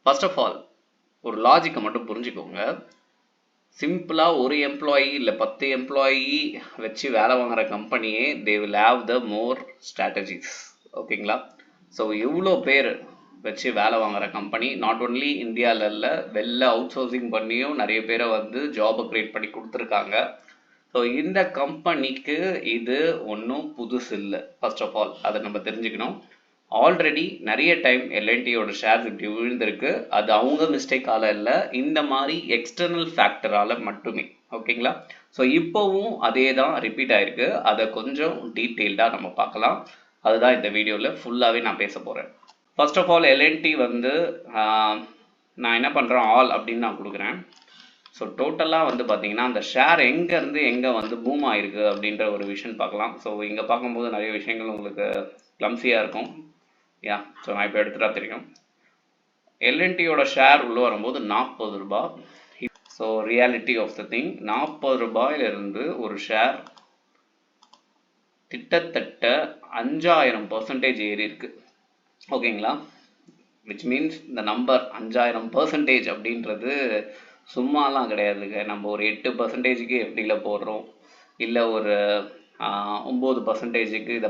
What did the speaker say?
First of all ஒரு லாஜிக்கை மட்டும் புரிஞ்சுக்கோங்க. சிம்பிளாக ஒரு எம்ப்ளாயி இல்லை 10 எம்ப்ளாயி வச்சு வேலை வாங்குற கம்பெனியே they will have the more strategies. ஓகேங்களா? ஸோ இவ்வளோ பேர் வச்சு வேலை வாங்குற கம்பெனி நாட் ஒன்லி இந்தியாவில் இல்லை, வெளில அவுட் சோர்சிங் பண்ணியும் நிறைய பேரை வந்து ஜாபை க்ரியேட் பண்ணி கொடுத்துருக்காங்க. ஸோ இந்த கம்பெனிக்கு இது ஒன்றும் புதுசு இல்லை. ஃபர்ஸ்ட் ஆஃப் ஆல் அதை நம்ம தெரிஞ்சுக்கணும். ஆல்ரெடி நிறைய டைம் எல்என்டியோட ஷேர்ஸ் இப்படி விழுந்திருக்கு. அது அவங்க மிஸ்டேக்கால இல்லை, இந்த மாதிரி எக்ஸ்டர்னல் ஃபேக்டரால் மட்டுமே. ஓகேங்களா? ஸோ இப்போவும் அதே தான் ரிப்பீட் ஆயிருக்கு. அதை கொஞ்சம் டீட்டெயில்டாக நம்ம பார்க்கலாம். அதுதான் இந்த வீடியோவில் ஃபுல்லாகவே நான் பேச போகிறேன். ஃபர்ஸ்ட் ஆஃப் ஆல் எல்என்டி வந்து நான் என்ன பண்ணுறேன் ஆல் அப்படின்னு நான் கொடுக்குறேன். ஸோ டோட்டலாக வந்து பார்த்தீங்கன்னா அந்த ஷேர் எங்கேருந்து எங்கே வந்து பூம் ஆயிருக்கு அப்படின்ற ஒரு விஷயம் பார்க்கலாம். ஸோ இங்கே பார்க்கும்போது நிறைய விஷயங்கள் உங்களுக்கு கிளம்சியாக இருக்கும். யா, ஸோ நான் இப்போ எடுத்துட்டா தெரியும். எல்என்டியோட ஷேர் உள்ளே வரும்போது 40 ரூபாய். So reality of the thing, 40 ரூபாயிலிருந்து ஒரு ஷேர் கிட்டத்தட்ட 5000% ஏறி இருக்கு. ஓகேங்களா? விச் மீன்ஸ் இந்த நம்பர் 5000% அப்படின்றது சும்மாலாம் கிடையாதுங்க. நம்ம ஒரு 8%க்கு எப்படியில் போடுறோம், இல்லை ஒரு 9%க்கு இதை